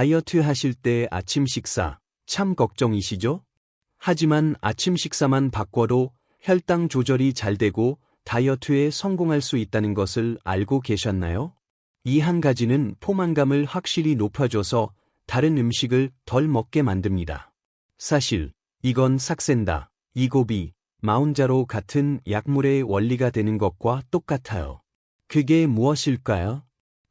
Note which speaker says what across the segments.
Speaker 1: 다이어트 하실 때 아침 식사 참 걱정이시죠? 하지만 아침 식사만 바꿔도 혈당 조절이 잘 되고 다이어트에 성공할 수 있다는 것을 알고 계셨나요? 이 한 가지는 포만감을 확실히 높여줘서 다른 음식을 덜 먹게 만듭니다. 사실 이건 삭센다, 이고비, 마운자로 같은 약물의 원리가 되는 것과 똑같아요. 그게 무엇일까요?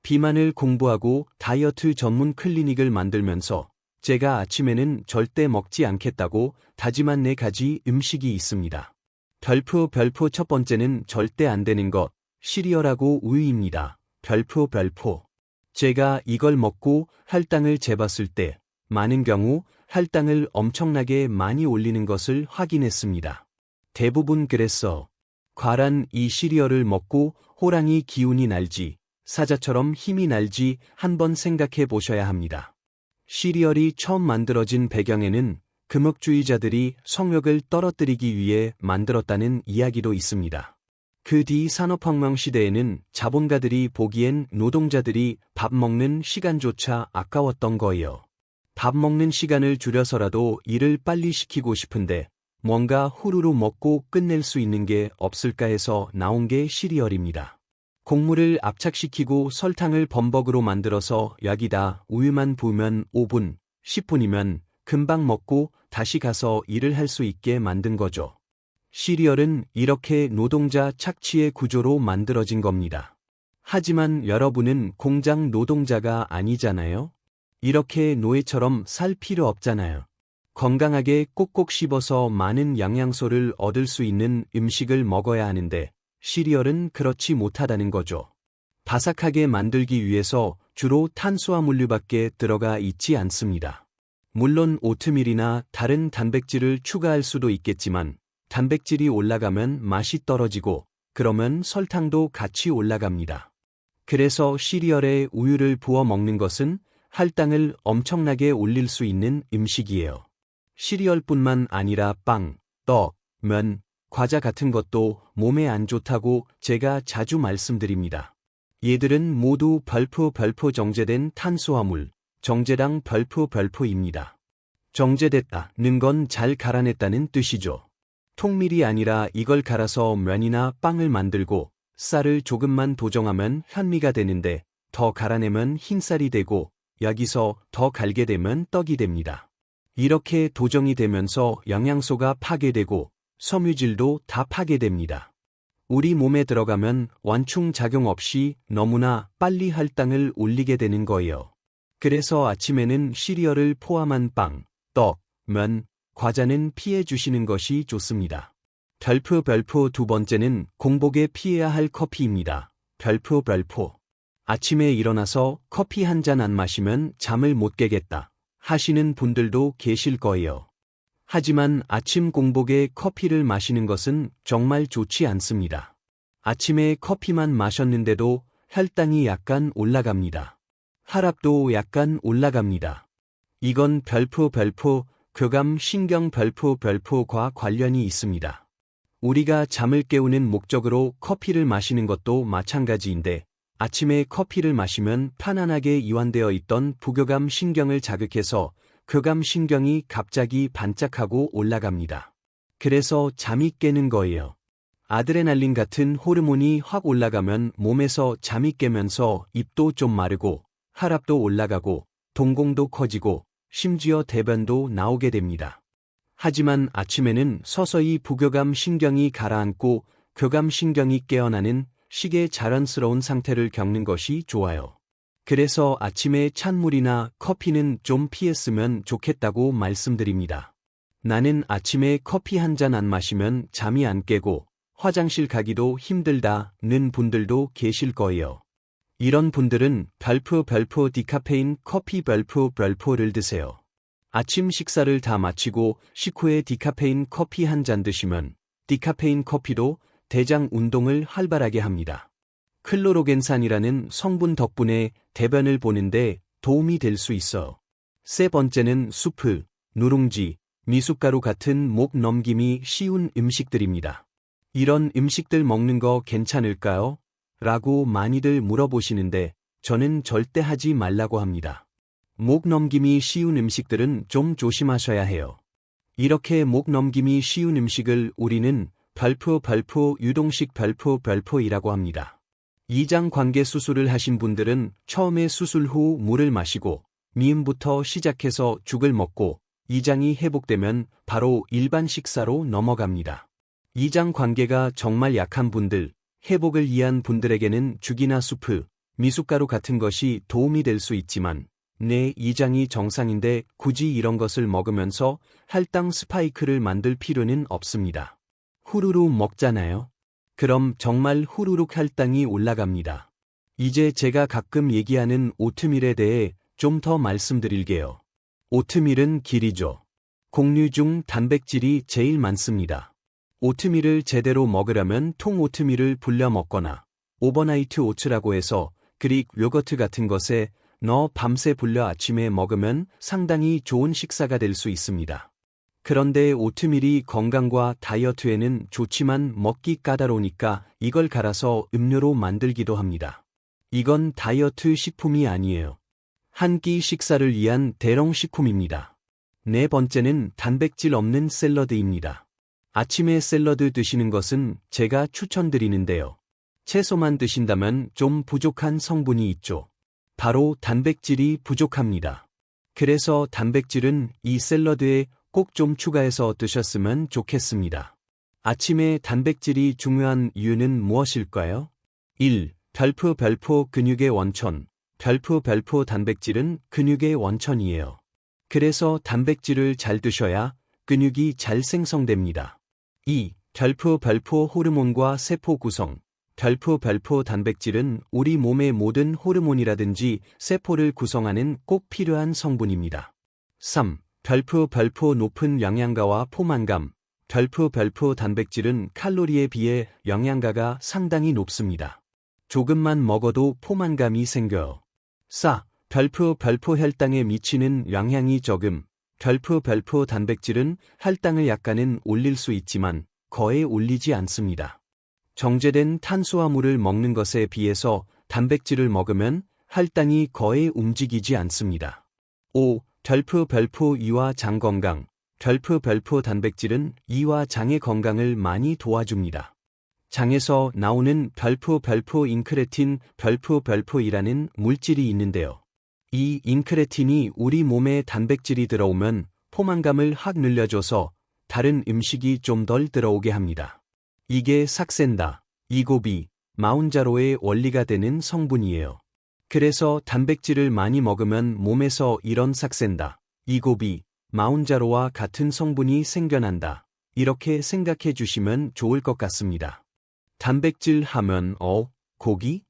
Speaker 1: 비만을 공부하고 다이어트 전문 클리닉을 만들면서 제가 아침에는 절대 먹지 않겠다고 다짐한 4가지 음식이 있습니다. 별표 첫 번째는 절대 안 되는 것, 시리얼하고 우유입니다. 별표. 제가 이걸 먹고 혈당을 재봤을 때 많은 경우 혈당을 엄청나게 많이 올리는 것을 확인했습니다. 대부분 그랬어. 과란 이 시리얼을 먹고 호랑이 기운이 날지, 사자처럼 힘이 날지 한번 생각해 보셔야 합니다. 시리얼이 처음 만들어진 배경에는 금욕주의자들이 성욕을 떨어뜨리기 위해 만들었다는 이야기도 있습니다. 그 뒤 산업혁명 시대에는 자본가들이 보기엔 노동자들이 밥 먹는 시간조차 아까웠던 거예요. 밥 먹는 시간을 줄여서라도 일을 빨리 시키고 싶은데 뭔가 후루룩 먹고 끝낼 수 있는 게 없을까 해서 나온 게 시리얼입니다. 곡물을 압착시키고 설탕을 범벅으로 만들어서 여기다 우유만 부으면 5분, 10분이면 금방 먹고 다시 가서 일을 할 수 있게 만든 거죠. 시리얼은 이렇게 노동자 착취의 구조로 만들어진 겁니다. 하지만 여러분은 공장 노동자가 아니잖아요? 이렇게 노예처럼 살 필요 없잖아요. 건강하게 꼭꼭 씹어서 많은 영양소를 얻을 수 있는 음식을 먹어야 하는데 시리얼은 그렇지 못하다는 거죠. 바삭하게 만들기 위해서 주로 탄수화물류밖에 들어가 있지 않습니다. 물론 오트밀이나 다른 단백질을 추가할 수도 있겠지만 단백질이 올라가면 맛이 떨어지고 그러면 설탕도 같이 올라갑니다. 그래서 시리얼에 우유를 부어 먹는 것은 혈당을 엄청나게 올릴 수 있는 음식이에요. 시리얼뿐만 아니라 빵, 떡, 면, 과자 같은 것도 몸에 안 좋다고 제가 자주 말씀드립니다. 얘들은 모두 별표 정제된 탄수화물, 정제당 별표입니다. 정제됐다는 건 잘 갈아냈다는 뜻이죠. 통밀이 아니라 이걸 갈아서 면이나 빵을 만들고 쌀을 조금만 도정하면 현미가 되는데 더 갈아내면 흰쌀이 되고 여기서 더 갈게 되면 떡이 됩니다. 이렇게 도정이 되면서 영양소가 파괴되고 섬유질도 다 파괴됩니다. 우리 몸에 들어가면 완충 작용 없이 너무나 빨리 혈당을 올리게 되는 거예요. 그래서 아침에는 시리얼을 포함한 빵, 떡, 면, 과자는 피해 주시는 것이 좋습니다. 별표 두 번째는 공복에 피해야 할 커피입니다. 별표. 아침에 일어나서 커피 한 잔 안 마시면 잠을 못 깨겠다 하시는 분들도 계실 거예요. 하지만 아침 공복에 커피를 마시는 것은 정말 좋지 않습니다. 아침에 커피만 마셨는데도 혈당이 약간 올라갑니다. 혈압도 약간 올라갑니다. 이건 별표 교감 신경 별표과 관련이 있습니다. 우리가 잠을 깨우는 목적으로 커피를 마시는 것도 마찬가지인데 아침에 커피를 마시면 편안하게 이완되어 있던 부교감 신경을 자극해서 교감 신경이 갑자기 반짝하고 올라갑니다. 그래서 잠이 깨는 거예요. 아드레날린 같은 호르몬이 확 올라가면 몸에서 잠이 깨면서 입도 좀 마르고 혈압도 올라가고 동공도 커지고 심지어 대변도 나오게 됩니다. 하지만 아침에는 서서히 부교감 신경이 가라앉고 교감 신경이 깨어나는 식의 자연스러운 상태를 겪는 것이 좋아요. 그래서 아침에 찬물이나 커피는 좀 피했으면 좋겠다고 말씀드립니다. 나는 아침에 커피 한 잔 안 마시면 잠이 안 깨고 화장실 가기도 힘들다는 분들도 계실 거예요. 이런 분들은 별표 디카페인 커피 별표를 드세요. 아침 식사를 다 마치고 식후에 디카페인 커피 한 잔 드시면 디카페인 커피도 대장 운동을 활발하게 합니다. 클로로겐산이라는 성분 덕분에 대변을 보는데 도움이 될 수 있어. 세 번째는 수프, 누룽지, 미숫가루 같은 목 넘김이 쉬운 음식들입니다. 이런 음식들 먹는 거 괜찮을까요? 라고 많이들 물어보시는데 저는 절대 하지 말라고 합니다. 목 넘김이 쉬운 음식들은 좀 조심하셔야 해요. 이렇게 목 넘김이 쉬운 음식을 우리는 별표 유동식 별표이라고 합니다. 이장관계 수술을 하신 분들은 처음에 수술 후 물을 마시고 미음부터 시작해서 죽을 먹고 이장이 회복되면 바로 일반 식사로 넘어갑니다. 이장관계가 정말 약한 분들, 회복을 위한 분들에게는 죽이나 수프, 미숫가루 같은 것이 도움이 될 수 있지만 내 이장이 정상인데 굳이 이런 것을 먹으면서 할당 스파이크를 만들 필요는 없습니다. 후루룩 먹잖아요. 그럼 정말 후루룩 할당이 올라갑니다. 이제 제가 가끔 얘기하는 오트밀에 대해 좀 더 말씀드릴게요. 오트밀은 길이죠. 곡류 중 단백질이 제일 많습니다. 오트밀을 제대로 먹으려면 통 오트밀을 불려 먹거나 오버나이트 오츠라고 해서 그릭 요거트 같은 것에 넣어 밤새 불려 아침에 먹으면 상당히 좋은 식사가 될 수 있습니다. 그런데 오트밀이 건강과 다이어트에는 좋지만 먹기 까다로우니까 이걸 갈아서 음료로 만들기도 합니다. 이건 다이어트 식품이 아니에요. 한 끼 식사를 위한 대령 식품입니다. 네 번째는 단백질 없는 샐러드입니다. 아침에 샐러드 드시는 것은 제가 추천드리는데요. 채소만 드신다면 좀 부족한 성분이 있죠. 바로 단백질이 부족합니다. 그래서 단백질은 이 샐러드에 꼭 좀 추가해서 드셨으면 좋겠습니다. 아침에 단백질이 중요한 이유는 무엇일까요? 1. 별표 근육의 원천. 별표 단백질은 근육의 원천이에요. 그래서 단백질을 잘 드셔야 근육이 잘 생성됩니다. 2. 별표 호르몬과 세포 구성. 별표 단백질은 우리 몸의 모든 호르몬이라든지 세포를 구성하는 꼭 필요한 성분입니다. 3. 별표 높은 영양가와 포만감. 별표 단백질은 칼로리에 비해 영양가가 상당히 높습니다. 조금만 먹어도 포만감이 생겨요. 4. 별표 혈당에 미치는 영향이 적음. 별표 단백질은 혈당을 약간은 올릴 수 있지만 거의 올리지 않습니다. 정제된 탄수화물을 먹는 것에 비해서 단백질을 먹으면 혈당이 거의 움직이지 않습니다. 5. 별표 이와 장 건강. 별표 단백질은 이와 장의 건강을 많이 도와줍니다. 장에서 나오는 별표 인크레틴 별표이라는 물질이 있는데요. 이 인크레틴이 우리 몸에 단백질이 들어오면 포만감을 확 늘려줘서 다른 음식이 좀 덜 들어오게 합니다. 이게 삭센다, 이고비, 마운자로의 원리가 되는 성분이에요. 그래서 단백질을 많이 먹으면 몸에서 이런 삭센다, 이고비, 마운자로와 같은 성분이 생겨난다. 이렇게 생각해 주시면 좋을 것 같습니다. 단백질 하면 고기?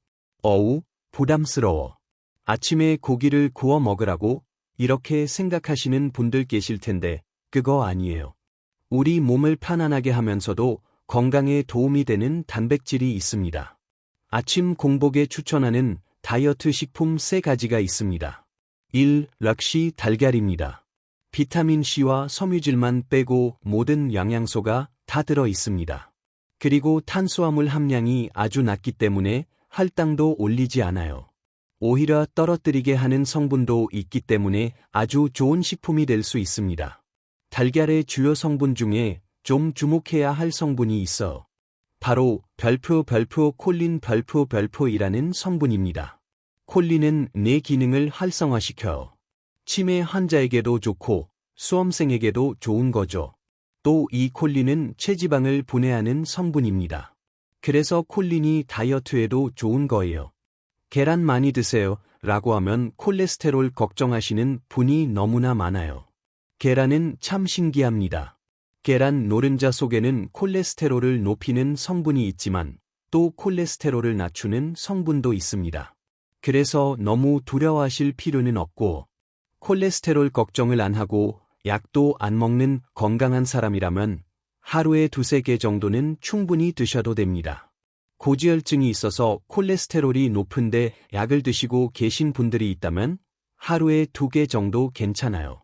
Speaker 1: 어우, 부담스러워. 아침에 고기를 구워 먹으라고? 이렇게 생각하시는 분들 계실 텐데 그거 아니에요. 우리 몸을 편안하게 하면서도 건강에 도움이 되는 단백질이 있습니다. 아침 공복에 추천하는 다이어트 식품 3가지가 있습니다. 1. 럭시 달걀입니다. 비타민C와 섬유질만 빼고 모든 영양소가 다 들어 있습니다. 그리고 탄수화물 함량이 아주 낮기 때문에 혈당도 올리지 않아요. 오히려 떨어뜨리게 하는 성분도 있기 때문에 아주 좋은 식품이 될 수 있습니다. 달걀의 주요 성분 중에 좀 주목해야 할 성분이 있어. 바로 별표 콜린 별표이라는 성분입니다. 콜린은 뇌 기능을 활성화시켜요. 치매 환자에게도 좋고 수험생에게도 좋은 거죠. 또 이 콜린은 체지방을 분해하는 성분입니다. 그래서 콜린이 다이어트에도 좋은 거예요. 계란 많이 드세요 라고 하면 콜레스테롤 걱정하시는 분이 너무나 많아요. 계란은 참 신기합니다. 계란 노른자 속에는 콜레스테롤을 높이는 성분이 있지만 또 콜레스테롤을 낮추는 성분도 있습니다. 그래서 너무 두려워하실 필요는 없고 콜레스테롤 걱정을 안 하고 약도 안 먹는 건강한 사람이라면 하루에 2-3개 정도는 충분히 드셔도 됩니다. 고지혈증이 있어서 콜레스테롤이 높은데 약을 드시고 계신 분들이 있다면 하루에 2개 정도 괜찮아요.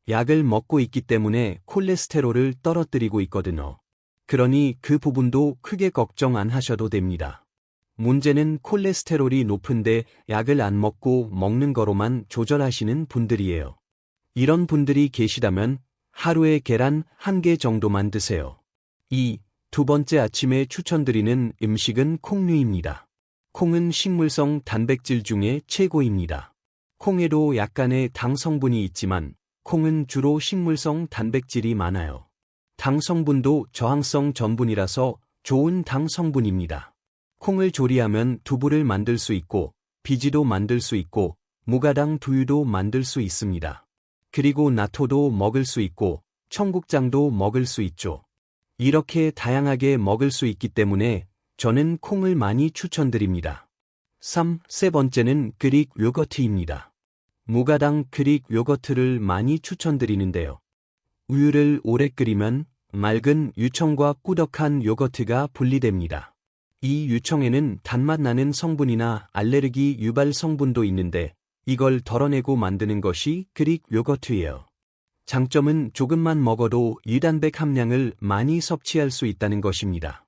Speaker 1: 약을 먹고 있기 때문에 콜레스테롤을 떨어뜨리고 있거든요. 그러니 그 부분도 크게 걱정 안 하셔도 됩니다. 문제는 콜레스테롤이 높은데 약을 안 먹고 먹는 거로만 조절하시는 분들이에요. 이런 분들이 계시다면 하루에 계란 1개 정도만 드세요. 두 번째 아침에 추천드리는 음식은 콩류입니다. 콩은 식물성 단백질 중에 최고입니다. 콩에도 약간의 당 성분이 있지만 콩은 주로 식물성 단백질이 많아요. 당 성분도 저항성 전분이라서 좋은 당 성분입니다. 콩을 조리하면 두부를 만들 수 있고 비지도 만들 수 있고 무가당 두유도 만들 수 있습니다. 그리고 나토도 먹을 수 있고 청국장도 먹을 수 있죠. 이렇게 다양하게 먹을 수 있기 때문에 저는 콩을 많이 추천드립니다. 세 번째는 그릭 요거트입니다. 무가당 그릭 요거트를 많이 추천드리는데요. 우유를 오래 끓이면 맑은 유청과 꾸덕한 요거트가 분리됩니다. 이 유청에는 단맛 나는 성분이나 알레르기 유발 성분도 있는데 이걸 덜어내고 만드는 것이 그릭 요거트예요. 장점은 조금만 먹어도 유단백 함량을 많이 섭취할 수 있다는 것입니다.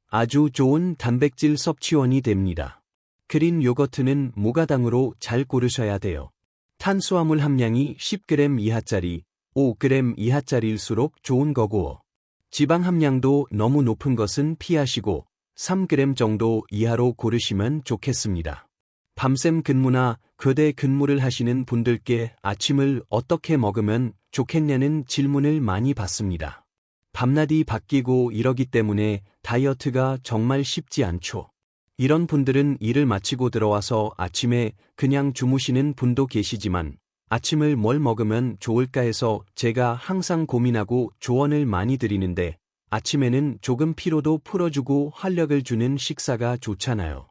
Speaker 1: 아주 좋은 단백질 섭취원이 됩니다. 그린 요거트는 무가당으로 잘 고르셔야 돼요. 탄수화물 함량이 10g 이하짜리, 5g 이하짜리일수록 좋은 거고, 지방 함량도 너무 높은 것은 피하시고 3g 정도 이하로 고르시면 좋겠습니다. 밤샘 근무나 교대 근무를 하시는 분들께 아침을 어떻게 먹으면 좋겠냐는 질문을 많이 받습니다. 밤낮이 바뀌고 이러기 때문에 다이어트가 정말 쉽지 않죠. 이런 분들은 일을 마치고 들어와서 아침에 그냥 주무시는 분도 계시지만 아침을 뭘 먹으면 좋을까 해서 제가 항상 고민하고 조언을 많이 드리는데 아침에는 조금 피로도 풀어주고 활력을 주는 식사가 좋잖아요.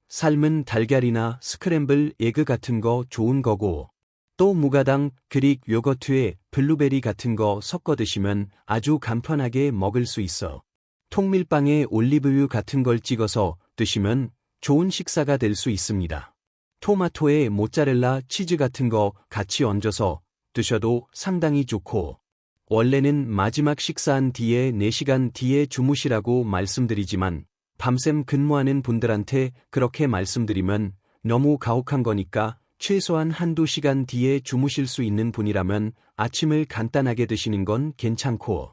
Speaker 1: 삶은 달걀이나 스크램블 에그 같은 거 좋은 거고 또 무가당 그릭 요거트에 블루베리 같은 거 섞어 드시면 아주 간편하게 먹을 수 있어. 통밀빵에 올리브유 같은 걸 찍어서 드시면 좋은 식사가 될 수 있습니다. 토마토에 모짜렐라 치즈 같은 거 같이 얹어서 드셔도 상당히 좋고 원래는 마지막 식사한 뒤에 4시간 뒤에 주무시라고 말씀드리지만 밤샘 근무하는 분들한테 그렇게 말씀드리면 너무 가혹한 거니까 최소한 1~2시간 뒤에 주무실 수 있는 분이라면 아침을 간단하게 드시는 건 괜찮고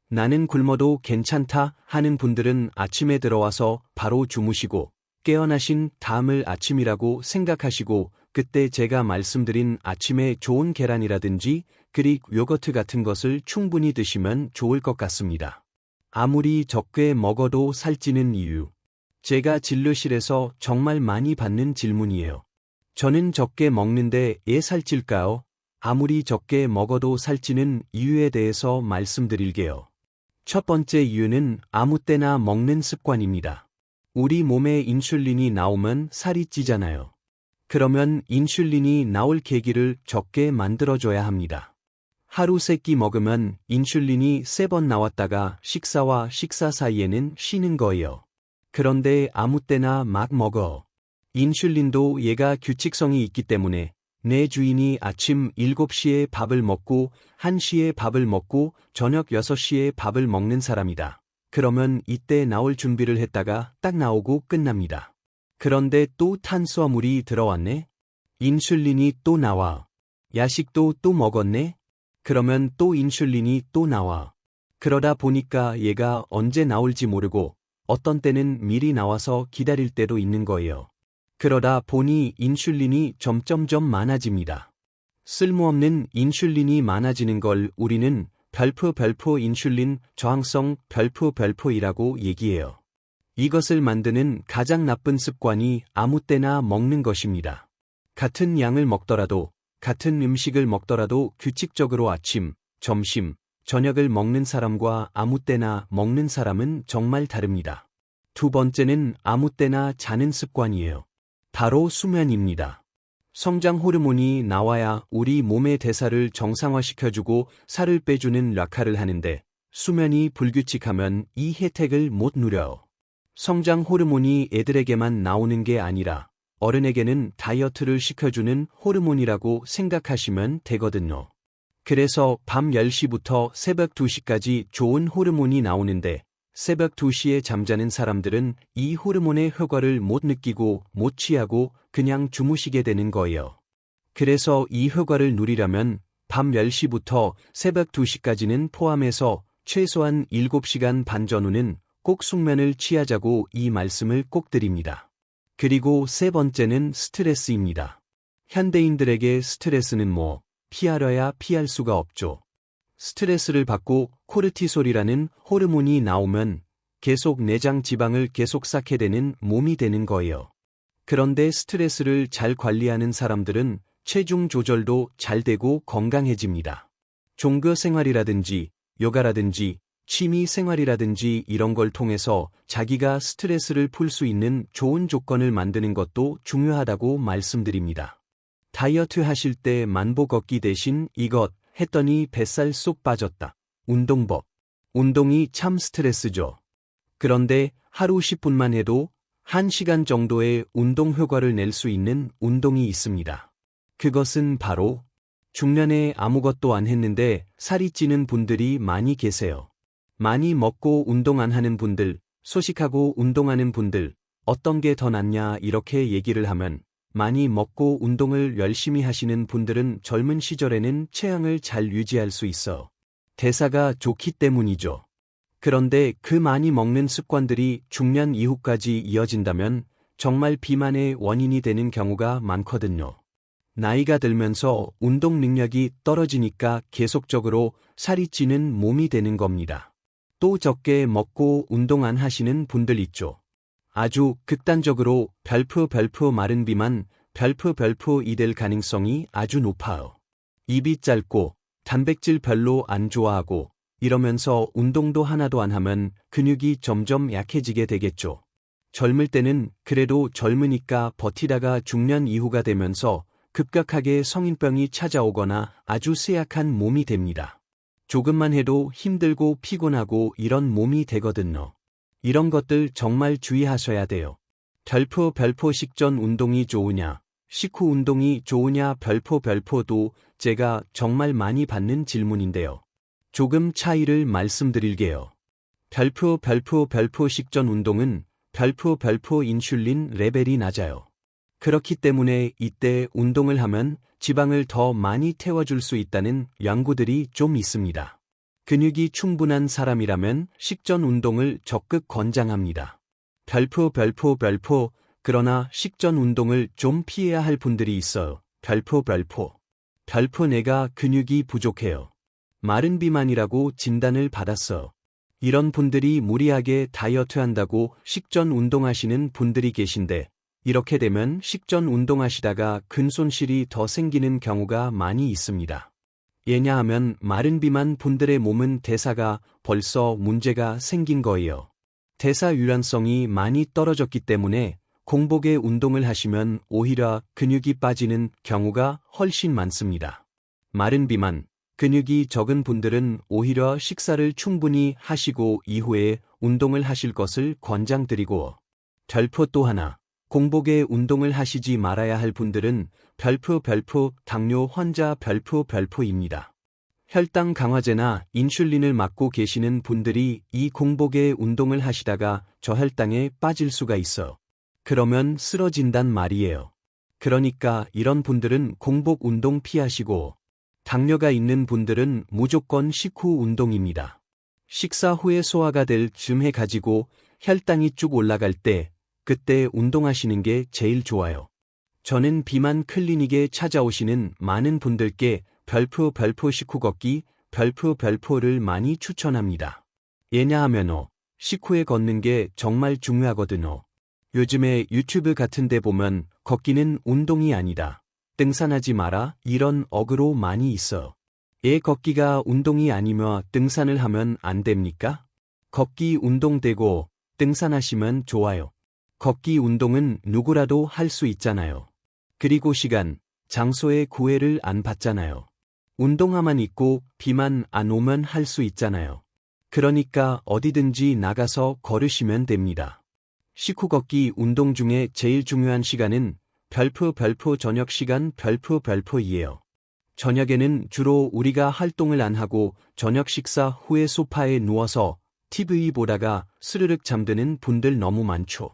Speaker 1: 나는 굶어도 괜찮다 하는 분들은 아침에 들어와서 바로 주무시고 깨어나신 다음을 아침이라고 생각하시고 그때 제가 말씀드린 아침에 좋은 계란이라든지 그릭 요거트 같은 것을 충분히 드시면 좋을 것 같습니다. 아무리 적게 먹어도 살찌는 이유. 제가 진료실에서 정말 많이 받는 질문이에요. 저는 적게 먹는데 왜 살찔까요? 아무리 적게 먹어도 살찌는 이유에 대해서 말씀드릴게요. 첫 번째 이유는 아무 때나 먹는 습관입니다. 우리 몸에 인슐린이 나오면 살이 찌잖아요. 그러면 인슐린이 나올 계기를 적게 만들어줘야 합니다. 하루 3끼 먹으면 인슐린이 3번 나왔다가 식사와 식사 사이에는 쉬는 거예요. 그런데 아무 때나 막 먹어. 인슐린도 얘가 규칙성이 있기 때문에 내 주인이 아침 7시에 밥을 먹고 1시에 밥을 먹고 저녁 6시에 밥을 먹는 사람이다. 그러면 이때 나올 준비를 했다가 딱 나오고 끝납니다. 그런데 또 탄수화물이 들어왔네? 인슐린이 또 나와. 야식도 또 먹었네? 그러면 또 인슐린이 또 나와. 그러다 보니까 얘가 언제 나올지 모르고 어떤 때는 미리 나와서 기다릴 때도 있는 거예요. 그러다 보니 인슐린이 점점점 많아집니다. 쓸모없는 인슐린이 많아지는 걸 우리는 별표 인슐린 저항성 별표이라고 얘기해요. 이것을 만드는 가장 나쁜 습관이 아무 때나 먹는 것입니다. 같은 양을 먹더라도 같은 음식을 먹더라도 규칙적으로 아침, 점심, 저녁을 먹는 사람과 아무 때나 먹는 사람은 정말 다릅니다. 두 번째는 아무 때나 자는 습관이에요. 바로 수면입니다. 성장 호르몬이 나와야 우리 몸의 대사를 정상화시켜주고 살을 빼주는 역할을 하는데 수면이 불규칙하면 이 혜택을 못 누려요. 성장 호르몬이 애들에게만 나오는 게 아니라 어른에게는 다이어트를 시켜주는 호르몬이라고 생각하시면 되거든요. 그래서 밤 10시부터 새벽 2시까지 좋은 호르몬이 나오는데 새벽 2시에 잠자는 사람들은 이 호르몬의 효과를 못 느끼고 못 취하고 그냥 주무시게 되는 거예요. 그래서 이 효과를 누리려면 밤 10시부터 새벽 2시까지는 포함해서 최소한 7시간 반 전후는 꼭 숙면을 취하자고 이 말씀을 꼭 드립니다. 그리고 세 번째는 스트레스입니다. 현대인들에게 스트레스는 피하려야 피할 수가 없죠. 스트레스를 받고 코르티솔이라는 호르몬이 나오면 계속 내장 지방을 계속 쌓게 되는 몸이 되는 거예요. 그런데 스트레스를 잘 관리하는 사람들은 체중 조절도 잘 되고 건강해집니다. 종교 생활이라든지 요가라든지 취미 생활이라든지 이런 걸 통해서 자기가 스트레스를 풀 수 있는 좋은 조건을 만드는 것도 중요하다고 말씀드립니다. 다이어트 하실 때 만보 걷기 대신 이것 했더니 뱃살 쏙 빠졌다. 운동법. 운동이 참 스트레스죠. 그런데 하루 10분만 해도 1시간 정도의 운동 효과를 낼 수 있는 운동이 있습니다. 그것은 바로 중년에 아무것도 안 했는데 살이 찌는 분들이 많이 계세요. 많이 먹고 운동 안 하는 분들, 소식하고 운동하는 분들, 어떤 게 더 낫냐 이렇게 얘기를 하면 많이 먹고 운동을 열심히 하시는 분들은 젊은 시절에는 체형을 잘 유지할 수 있어 대사가 좋기 때문이죠. 그런데 그 많이 먹는 습관들이 중년 이후까지 이어진다면 정말 비만의 원인이 되는 경우가 많거든요. 나이가 들면서 운동 능력이 떨어지니까 계속적으로 살이 찌는 몸이 되는 겁니다. 또 적게 먹고 운동 안 하시는 분들 있죠. 아주 극단적으로 별표 마른 비만 별표 이 될 가능성이 아주 높아요. 입이 짧고 단백질 별로 안 좋아하고 이러면서 운동도 하나도 안 하면 근육이 점점 약해지게 되겠죠. 젊을 때는 그래도 젊으니까 버티다가 중년 이후가 되면서 급격하게 성인병이 찾아오거나 아주 쇠약한 몸이 됩니다. 조금만 해도 힘들고 피곤하고 이런 몸이 되거든요. 이런 것들 정말 주의하셔야 돼요. 별표 식전 운동이 좋으냐, 식후 운동이 좋으냐 별표도 제가 정말 많이 받는 질문인데요. 조금 차이를 말씀드릴게요. 별표 식전 운동은 별표 인슐린 레벨이 낮아요. 그렇기 때문에 이때 운동을 하면 지방을 더 많이 태워줄 수 있다는 연구들이 좀 있습니다. 근육이 충분한 사람이라면 식전 운동을 적극 권장합니다. 별표 그러나 식전 운동을 좀 피해야 할 분들이 있어요. 별표 내가 근육이 부족해요. 마른 비만이라고 진단을 받았어요. 이런 분들이 무리하게 다이어트 한다고 식전 운동하시는 분들이 계신데 이렇게 되면 식전 운동하시다가 근손실이 더 생기는 경우가 많이 있습니다. 왜냐하면 마른 비만 분들의 몸은 대사가 벌써 문제가 생긴 거예요. 대사 유연성이 많이 떨어졌기 때문에 공복에 운동을 하시면 오히려 근육이 빠지는 경우가 훨씬 많습니다. 마른 비만, 근육이 적은 분들은 오히려 식사를 충분히 하시고 이후에 운동을 하실 것을 권장드리고 별표 또 하나, 공복에 운동을 하시지 말아야 할 분들은 별표 당뇨 환자 별표입니다. 혈당 강화제나 인슐린을 맞고 계시는 분들이 이 공복에 운동을 하시다가 저혈당에 빠질 수가 있어. 그러면 쓰러진단 말이에요. 그러니까 이런 분들은 공복 운동 피하시고 당뇨가 있는 분들은 무조건 식후 운동입니다. 식사 후에 소화가 될 즈음에 가지고 혈당이 쭉 올라갈 때 그때 운동하시는 게 제일 좋아요. 저는 비만 클리닉에 찾아오시는 많은 분들께 별표 식후 걷기 별표를 많이 추천합니다. 왜냐하면 식후에 걷는 게 정말 중요하거든요. 요즘에 유튜브 같은 데 보면 걷기는 운동이 아니다. 등산하지 마라 이런 어그로 많이 있어. 걷기가 운동이 아니며 등산을 하면 안 됩니까? 걷기 운동되고 등산하시면 좋아요. 걷기 운동은 누구라도 할 수 있잖아요. 그리고 시간, 장소의 구애를 안 받잖아요. 운동화만 입고 비만 안 오면 할 수 있잖아요. 그러니까 어디든지 나가서 걸으시면 됩니다. 식후 걷기 운동 중에 제일 중요한 시간은 별표 저녁 시간 별표이에요. 저녁에는 주로 우리가 활동을 안 하고 저녁 식사 후에 소파에 누워서 TV 보다가 스르륵 잠드는 분들 너무 많죠.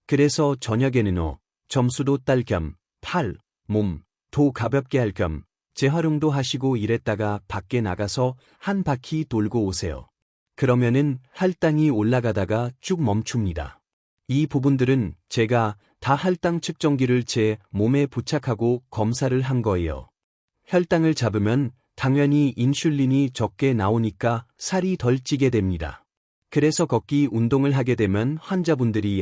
Speaker 1: 그래서 저녁에는 점수도 딸 겸 팔, 몸, 도 가볍게 할 겸 재활용도 하시고 이랬다가 밖에 나가서 한 바퀴 돌고 오세요. 그러면은 혈당이 올라가다가 쭉 멈춥니다. 이 부분들은 제가 다 혈당 측정기를 제 몸에 부착하고 검사를 한 거예요. 혈당을 잡으면 당연히 인슐린이 적게 나오니까 살이 덜 찌게 됩니다. 그래서 걷기 운동을 하게 되면 환자분들이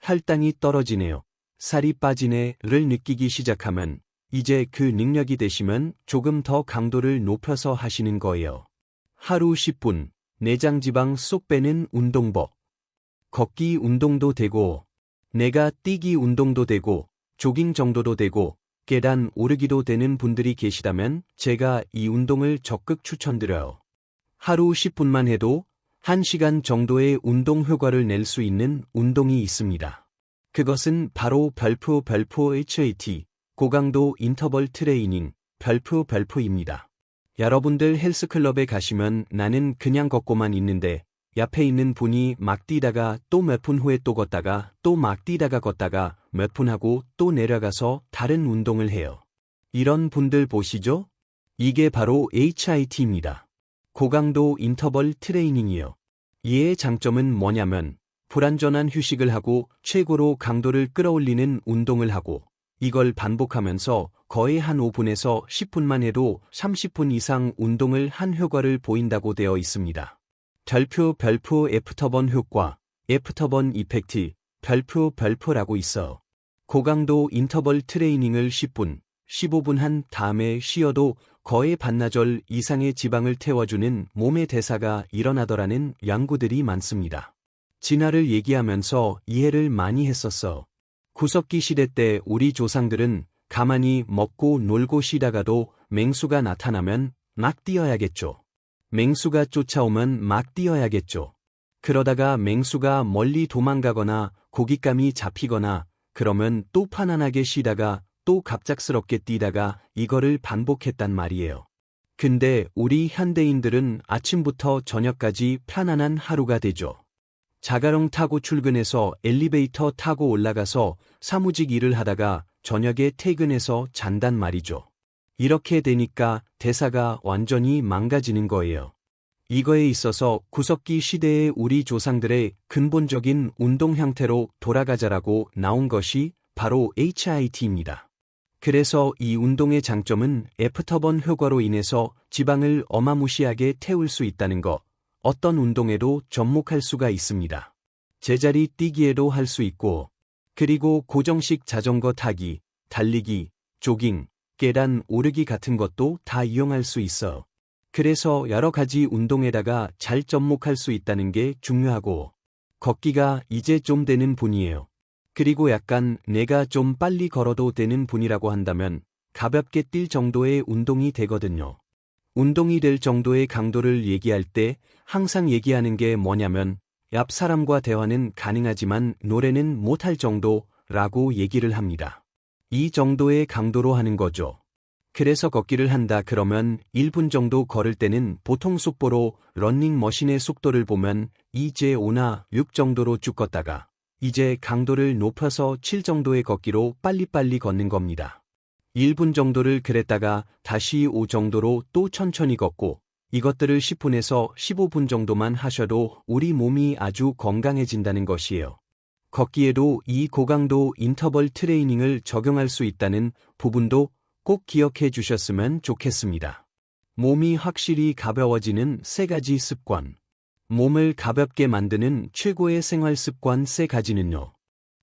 Speaker 1: 혈당이 떨어지네요, 살이 빠지네를 느끼기 시작하면 이제 그 능력이 되시면 조금 더 강도를 높여서 하시는 거예요. 하루 10분, 내장지방 쏙 빼는 운동법. 걷기 운동도 되고, 내가 뛰기 운동도 되고, 조깅 정도도 되고, 계단 오르기도 되는 분들이 계시다면 제가 이 운동을 적극 추천드려요. 하루 10분만 해도 1시간 정도의 운동 효과를 낼 수 있는 운동이 있습니다. 그것은 바로 별표 HIIT, 고강도 인터벌 트레이닝, 별표입니다. 여러분들 헬스클럽에 가시면 나는 그냥 걷고만 있는데 옆에 있는 분이 막 뛰다가 또 몇 분 후에 또 걷다가 또 막 뛰다가 걷다가 몇 분 하고 또 내려가서 다른 운동을 해요. 이런 분들 보시죠? 이게 바로 HIIT입니다. 고강도 인터벌 트레이닝이요. 이의 장점은 뭐냐면 불완전한 휴식을 하고 최고로 강도를 끌어올리는 운동을 하고 이걸 반복하면서 거의 한 5분에서 10분만 해도 30분 이상 운동을 한 효과를 보인다고 되어 있습니다. 별표 애프터번 효과, 애프터번 이펙트, 별표라고 있어. 고강도 인터벌 트레이닝을 10분, 15분 한 다음에 쉬어도 거의 반나절 이상의 지방을 태워주는 몸의 대사가 일어나더라는 연구들이 많습니다. 진화를 얘기하면서 이해를 많이 했었어. 구석기 시대 때 우리 조상들은 가만히 먹고 놀고 쉬다가도 맹수가 나타나면 막 뛰어야겠죠. 맹수가 쫓아오면 막 뛰어야겠죠. 그러다가 맹수가 멀리 도망가거나 고깃감이 잡히거나 그러면 또 편안하게 쉬다가 또 갑작스럽게 뛰다가 이거를 반복했단 말이에요. 근데 우리 현대인들은 아침부터 저녁까지 편안한 하루가 되죠. 자가용 타고 출근해서 엘리베이터 타고 올라가서 사무직 일을 하다가 저녁에 퇴근해서 잔단 말이죠. 이렇게 되니까 대사가 완전히 망가지는 거예요. 이거에 있어서 구석기 시대의 우리 조상들의 근본적인 운동 형태로 돌아가자라고 나온 것이 바로 HIIT입니다. 그래서 이 운동의 장점은 애프터번 효과로 인해서 지방을 어마무시하게 태울 수 있다는 거, 어떤 운동에도 접목할 수가 있습니다. 제자리 뛰기에도 할 수 있고, 그리고 고정식 자전거 타기, 달리기, 조깅, 계단 오르기 같은 것도 다 이용할 수 있어. 그래서 여러 가지 운동에다가 잘 접목할 수 있다는 게 중요하고, 걷기가 이제 좀 되는 분이에요. 그리고 약간 내가 좀 빨리 걸어도 되는 분이라고 한다면 가볍게 뛸 정도의 운동이 되거든요. 운동이 될 정도의 강도를 얘기할 때 항상 얘기하는 게 뭐냐면 옆 사람과 대화는 가능하지만 노래는 못할 정도라고 얘기를 합니다. 이 정도의 강도로 하는 거죠. 그래서 걷기를 한다 그러면 1분 정도 걸을 때는 보통 속보로 러닝머신의 속도를 보면 이제 5나 6 정도로 쭉 걷다가 이제 강도를 높여서 7 정도의 걷기로 빨리빨리 걷는 겁니다. 1분 정도를 그랬다가 다시 5 정도로 또 천천히 걷고 이것들을 10분에서 15분 정도만 하셔도 우리 몸이 아주 건강해진다는 것이에요. 걷기에도 이 고강도 인터벌 트레이닝을 적용할 수 있다는 부분도 꼭 기억해 주셨으면 좋겠습니다. 몸이 확실히 가벼워지는 3가지 습관. 몸을 가볍게 만드는 최고의 생활 습관 3가지는요.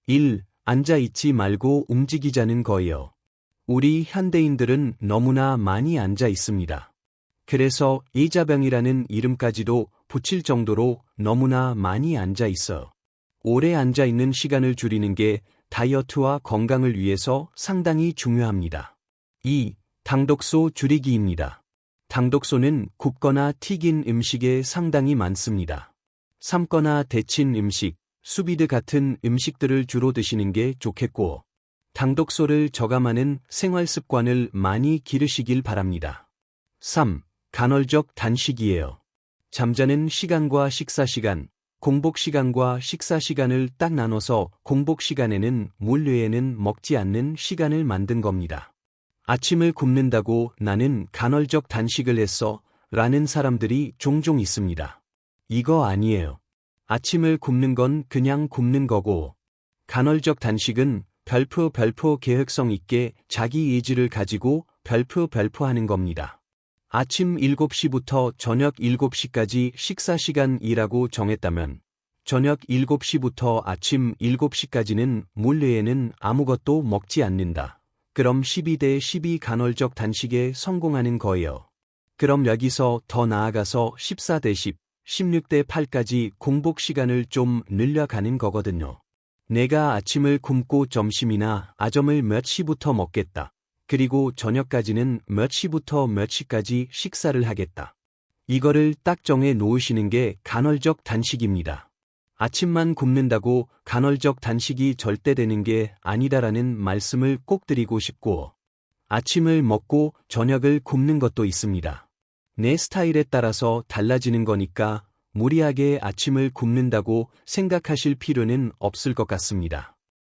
Speaker 1: 1. 앉아있지 말고 움직이자는 거예요. 우리 현대인들은 너무나 많이 앉아 있습니다. 그래서 의자병이라는 이름까지도 붙일 정도로 너무나 많이 앉아 있어요. 오래 앉아 있는 시간을 줄이는 게 다이어트와 건강을 위해서 상당히 중요합니다. 2. 당독소 줄이기입니다. 당독소는 굽거나 튀긴 음식에 상당히 많습니다. 삶거나 데친 음식, 수비드 같은 음식들을 주로 드시는 게 좋겠고, 당독소를 저감하는 생활 습관을 많이 기르시길 바랍니다. 3. 간헐적 단식이에요. 잠자는 시간과 식사 시간, 공복 시간과 식사 시간을 딱 나눠서 공복 시간에는 물 외에는 먹지 않는 시간을 만든 겁니다. 아침을 굶는다고 나는 간헐적 단식을 했어 라는 사람들이 종종 있습니다. 이거 아니에요. 아침을 굶는 건 그냥 굶는 거고, 간헐적 단식은 별표 계획성 있게 자기 의지를 가지고 별표 하는 겁니다. 아침 7시부터 저녁 7시까지 식사 시간이라고 정했다면, 저녁 7시부터 아침 7시까지는 물 외에는 아무것도 먹지 않는다. 그럼 12대 12 간헐적 단식에 성공하는 거예요. 그럼 여기서 더 나아가서 14대 10, 16대 8까지 공복 시간을 좀 늘려가는 거거든요. 내가 아침을 굶고 점심이나 아점을 몇 시부터 먹겠다. 그리고 저녁까지는 몇 시부터 몇 시까지 식사를 하겠다. 이거를 딱 정해 놓으시는 게 간헐적 단식입니다. 아침만 굶는다고 간헐적 단식이 절대 되는 게 아니다라는 말씀을 꼭 드리고 싶고, 아침을 먹고 저녁을 굶는 것도 있습니다. 내 스타일에 따라서 달라지는 거니까 무리하게 아침을 굶는다고 생각하실 필요는 없을 것 같습니다.